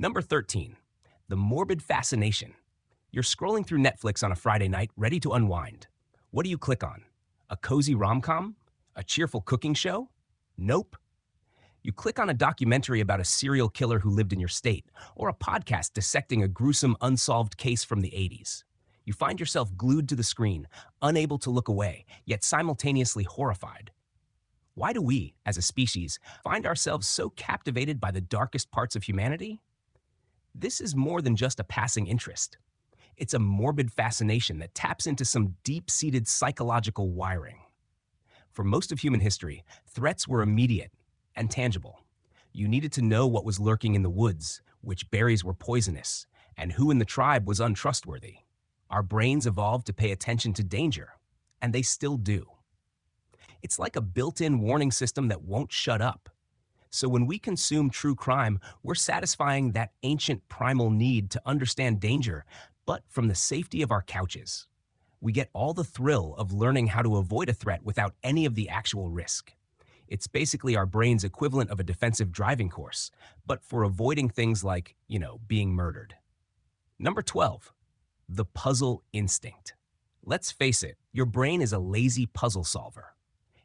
Number 13, the morbid fascination. You're scrolling through Netflix on a Friday night, ready to unwind. What do you click on? A cozy rom-com? A cheerful cooking show? Nope. You click on a documentary about a serial killer who lived in your state, or a podcast dissecting a gruesome unsolved case from the 80s. You find yourself glued to the screen, unable to look away, yet simultaneously horrified. Why do we, as a species, find ourselves so captivated by the darkest parts of humanity? This is more than just a passing interest. It's a morbid fascination that taps into some deep-seated psychological wiring. For most of human history, threats were immediate and tangible. You needed to know what was lurking in the woods, which berries were poisonous, and who in the tribe was untrustworthy. Our brains evolved to pay attention to danger, and they still do. It's like a built-in warning system that won't shut up. So when we consume true crime, we're satisfying that ancient primal need to understand danger, but from the safety of our couches. We get all the thrill of learning how to avoid a threat without any of the actual risk. It's basically our brain's equivalent of a defensive driving course, but for avoiding things like, being murdered. Number 12, the puzzle instinct. Let's face it, your brain is a lazy puzzle solver.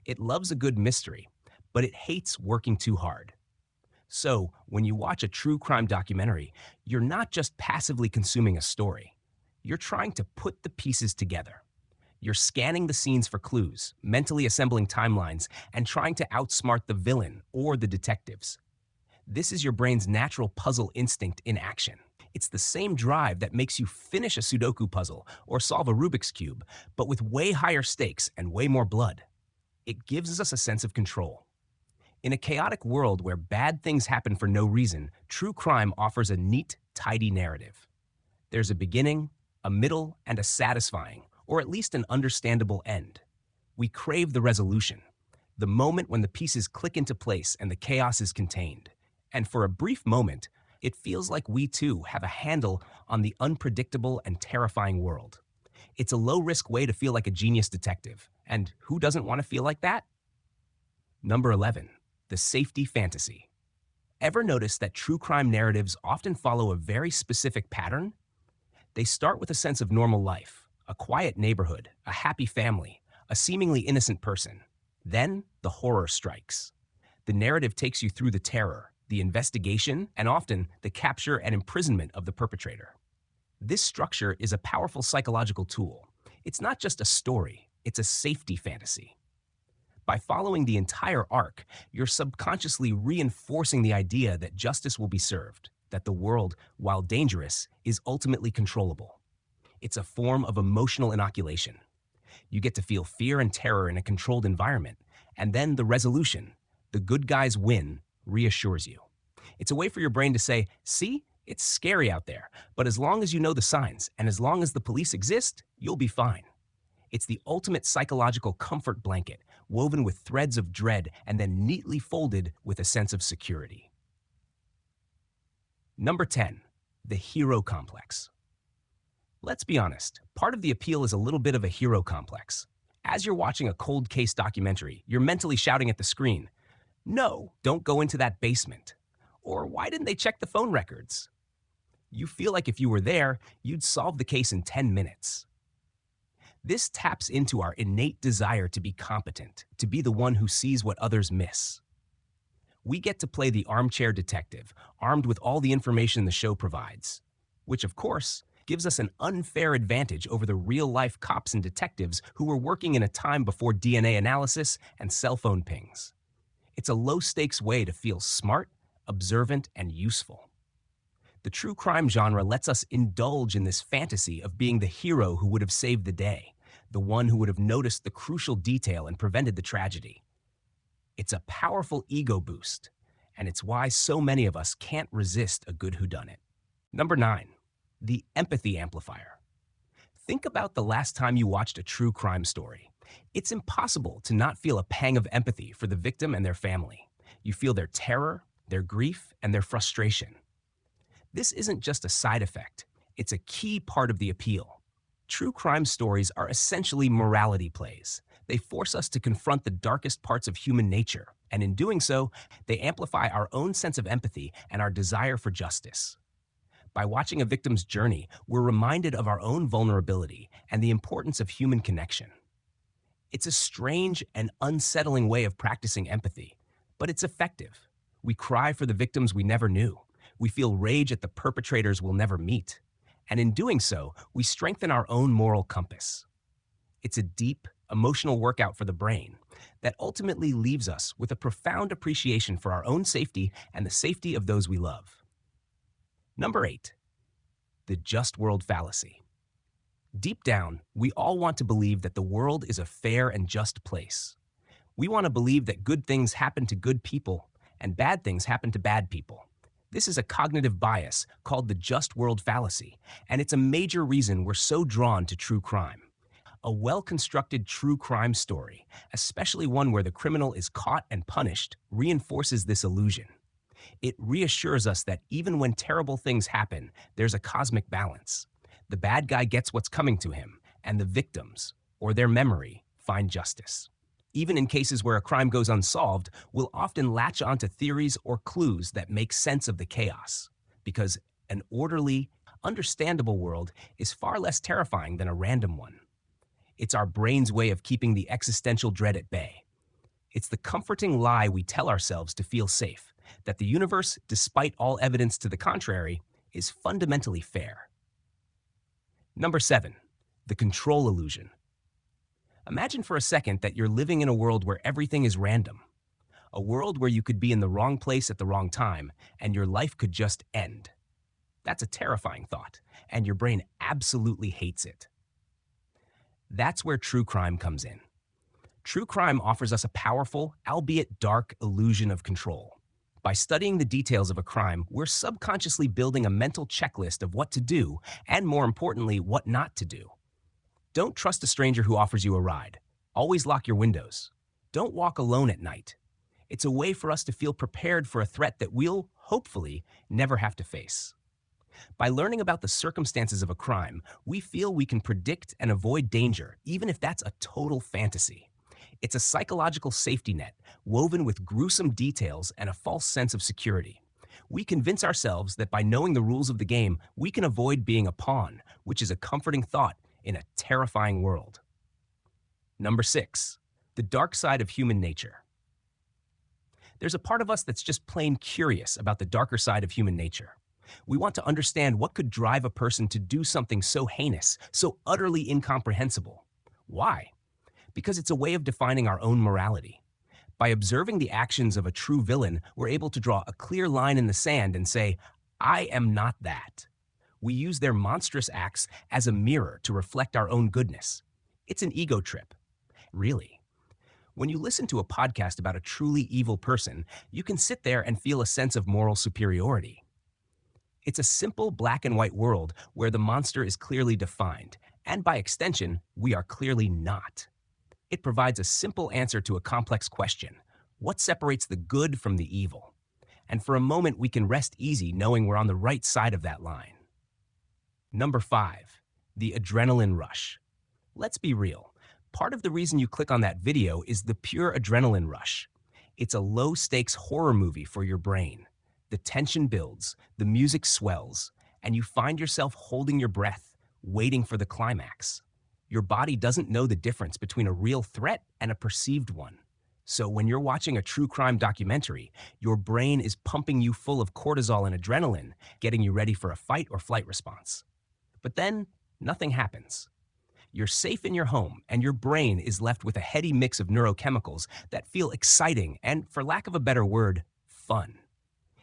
It loves a good mystery, but it hates working too hard. So, when you watch a true crime documentary, you're not just passively consuming a story. You're trying to put the pieces together. You're scanning the scenes for clues, mentally assembling timelines, and trying to outsmart the villain or the detectives. This is your brain's natural puzzle instinct in action. It's the same drive that makes you finish a Sudoku puzzle or solve a Rubik's Cube, but with way higher stakes and way more blood. It gives us a sense of control. In a chaotic world where bad things happen for no reason, true crime offers a neat, tidy narrative. There's a beginning, a middle, and a satisfying, or at least an understandable end. We crave the resolution, the moment when the pieces click into place and the chaos is contained. And for a brief moment, it feels like we too have a handle on the unpredictable and terrifying world. It's a low-risk way to feel like a genius detective, and who doesn't want to feel like that? Number 11, the safety fantasy. Ever notice that true crime narratives often follow a very specific pattern? They start with a sense of normal life, a quiet neighborhood, a happy family, a seemingly innocent person. Then the horror strikes. The narrative takes you through the terror, the investigation, and often the capture and imprisonment of the perpetrator. This structure is a powerful psychological tool. It's not just a story, it's a safety fantasy. By following the entire arc, you're subconsciously reinforcing the idea that justice will be served, that the world, while dangerous, is ultimately controllable. It's a form of emotional inoculation. You get to feel fear and terror in a controlled environment, and then the resolution, the good guys win, reassures you. It's a way for your brain to say, see, it's scary out there, but as long as you know the signs, and as long as the police exist, you'll be fine. It's the ultimate psychological comfort blanket, woven with threads of dread and then neatly folded with a sense of security. Number 10, the hero complex. Let's be honest, part of the appeal is a little bit of a hero complex. As you're watching a cold case documentary, you're mentally shouting at the screen, "No, don't go into that basement." Or "Why didn't they check the phone records?" You feel like if you were there, you'd solve the case in 10 minutes. This taps into our innate desire to be competent, to be the one who sees what others miss. We get to play the armchair detective, armed with all the information the show provides, which, of course, gives us an unfair advantage over the real-life cops and detectives who were working in a time before DNA analysis and cell phone pings. It's a low-stakes way to feel smart, observant, and useful. The true crime genre lets us indulge in this fantasy of being the hero who would have saved the day, the one who would have noticed the crucial detail and prevented the tragedy. It's a powerful ego boost, and it's why so many of us can't resist a good whodunit. Number 9, the empathy amplifier. Think about the last time you watched a true crime story. It's impossible to not feel a pang of empathy for the victim and their family. You feel their terror, their grief, and their frustration. This isn't just a side effect, it's a key part of the appeal. True crime stories are essentially morality plays. They force us to confront the darkest parts of human nature, and in doing so, they amplify our own sense of empathy and our desire for justice. By watching a victim's journey, we're reminded of our own vulnerability and the importance of human connection. It's a strange and unsettling way of practicing empathy, but it's effective. We cry for the victims we never knew. We feel rage at the perpetrators we'll never meet. And in doing so, we strengthen our own moral compass. It's a deep, emotional workout for the brain that ultimately leaves us with a profound appreciation for our own safety and the safety of those we love. Number 8, the just world fallacy. Deep down, we all want to believe that the world is a fair and just place. We want to believe that good things happen to good people and bad things happen to bad people. This is a cognitive bias called the just world fallacy, and it's a major reason we're so drawn to true crime. A well-constructed true crime story, especially one where the criminal is caught and punished, reinforces this illusion. It reassures us that even when terrible things happen, there's a cosmic balance. The bad guy gets what's coming to him, and the victims, or their memory, find justice. Even in cases where a crime goes unsolved, we'll often latch onto theories or clues that make sense of the chaos, because an orderly, understandable world is far less terrifying than a random one. It's our brain's way of keeping the existential dread at bay. It's the comforting lie we tell ourselves to feel safe, that the universe, despite all evidence to the contrary, is fundamentally fair. Number 7, the control illusion. Imagine for a second that you're living in a world where everything is random. A world where you could be in the wrong place at the wrong time, and your life could just end. That's a terrifying thought, and your brain absolutely hates it. That's where true crime comes in. True crime offers us a powerful, albeit dark, illusion of control. By studying the details of a crime, we're subconsciously building a mental checklist of what to do, and more importantly, what not to do. Don't trust a stranger who offers you a ride. Always lock your windows. Don't walk alone at night. It's a way for us to feel prepared for a threat that we'll, hopefully, never have to face. By learning about the circumstances of a crime, we feel we can predict and avoid danger, even if that's a total fantasy. It's a psychological safety net, woven with gruesome details and a false sense of security. We convince ourselves that by knowing the rules of the game, we can avoid being a pawn, which is a comforting thought in a terrifying world. Number 6, the dark side of human nature. There's a part of us that's just plain curious about the darker side of human nature. We want to understand what could drive a person to do something so heinous, so utterly incomprehensible. Why? Because it's a way of defining our own morality. By observing the actions of a true villain, we're able to draw a clear line in the sand and say, I am not that. We use their monstrous acts as a mirror to reflect our own goodness. It's an ego trip. Really. When you listen to a podcast about a truly evil person, you can sit there and feel a sense of moral superiority. It's a simple black and white world where the monster is clearly defined, and by extension, we are clearly not. It provides a simple answer to a complex question. What separates the good from the evil? And for a moment, we can rest easy knowing we're on the right side of that line. Number 5, the adrenaline rush. Let's be real. Part of the reason you click on that video is the pure adrenaline rush. It's a low-stakes horror movie for your brain. The tension builds, the music swells, and you find yourself holding your breath, waiting for the climax. Your body doesn't know the difference between a real threat and a perceived one. So when you're watching a true crime documentary, your brain is pumping you full of cortisol and adrenaline, getting you ready for a fight or flight response. But then, nothing happens. You're safe in your home, and your brain is left with a heady mix of neurochemicals that feel exciting and, for lack of a better word, fun.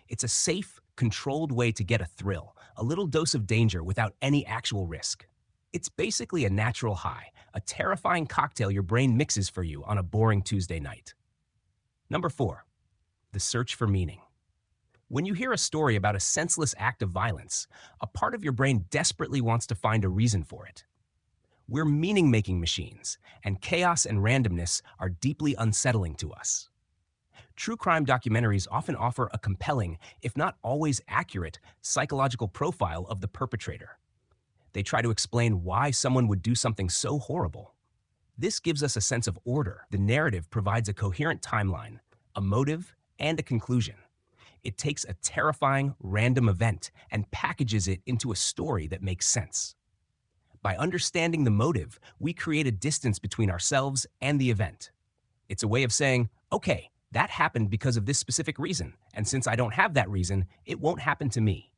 It's a safe, controlled way to get a thrill, a little dose of danger without any actual risk. It's basically a natural high, a terrifying cocktail your brain mixes for you on a boring Tuesday night. Number 4, the search for meaning. When you hear a story about a senseless act of violence, a part of your brain desperately wants to find a reason for it. We're meaning-making machines, and chaos and randomness are deeply unsettling to us. True crime documentaries often offer a compelling, if not always accurate, psychological profile of the perpetrator. They try to explain why someone would do something so horrible. This gives us a sense of order. The narrative provides a coherent timeline, a motive, and a conclusion. It takes a terrifying, random event and packages it into a story that makes sense. By understanding the motive, we create a distance between ourselves and the event. It's a way of saying, okay, that happened because of this specific reason, and since I don't have that reason, it won't happen to me.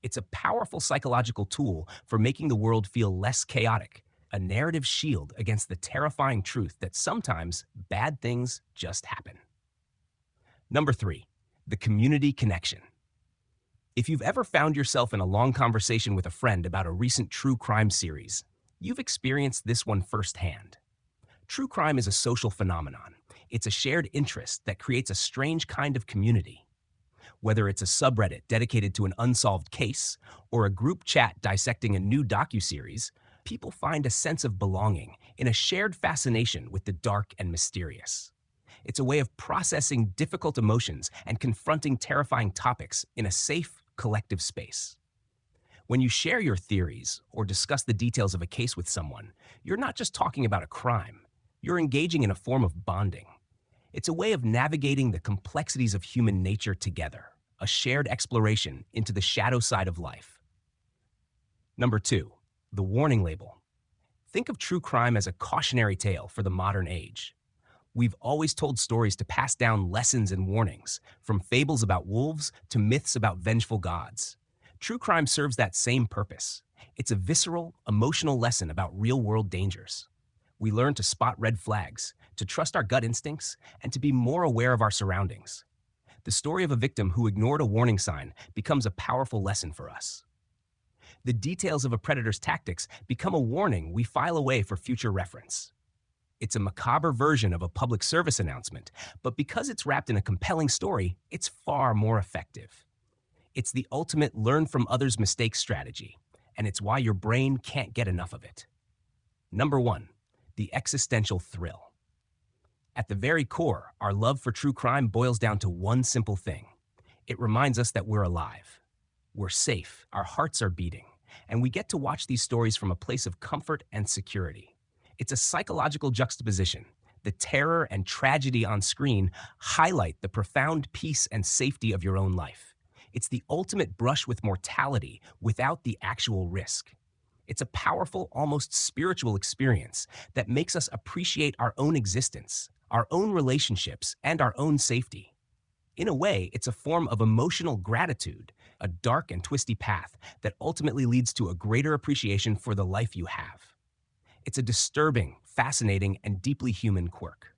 It's a powerful psychological tool for making the world feel less chaotic, a narrative shield against the terrifying truth that sometimes bad things just happen. Number 3, the community connection. If you've ever found yourself in a long conversation with a friend about a recent true crime series, you've experienced this one firsthand. True crime is a social phenomenon. It's a shared interest that creates a strange kind of community. Whether it's a subreddit dedicated to an unsolved case or a group chat dissecting a new docuseries, people find a sense of belonging in a shared fascination with the dark and mysterious. It's a way of processing difficult emotions and confronting terrifying topics in a safe, collective space. When you share your theories or discuss the details of a case with someone, you're not just talking about a crime. You're engaging in a form of bonding. It's a way of navigating the complexities of human nature together, a shared exploration into the shadow side of life. Number 2, the warning label. Think of true crime as a cautionary tale for the modern age. We've always told stories to pass down lessons and warnings, from fables about wolves to myths about vengeful gods. True crime serves that same purpose. It's a visceral, emotional lesson about real-world dangers. We learn to spot red flags, to trust our gut instincts, and to be more aware of our surroundings. The story of a victim who ignored a warning sign becomes a powerful lesson for us. The details of a predator's tactics become a warning we file away for future reference. It's a macabre version of a public service announcement, but because it's wrapped in a compelling story, it's far more effective. It's the ultimate learn from others' mistakes strategy, and it's why your brain can't get enough of it. Number 1, the existential thrill. At the very core, our love for true crime boils down to one simple thing. It reminds us that we're alive. We're safe, our hearts are beating, and we get to watch these stories from a place of comfort and security. It's a psychological juxtaposition. The terror and tragedy on screen highlight the profound peace and safety of your own life. It's the ultimate brush with mortality without the actual risk. It's a powerful, almost spiritual experience that makes us appreciate our own existence, our own relationships, and our own safety. In a way, it's a form of emotional gratitude, a dark and twisty path that ultimately leads to a greater appreciation for the life you have. It's a disturbing, fascinating, and deeply human quirk.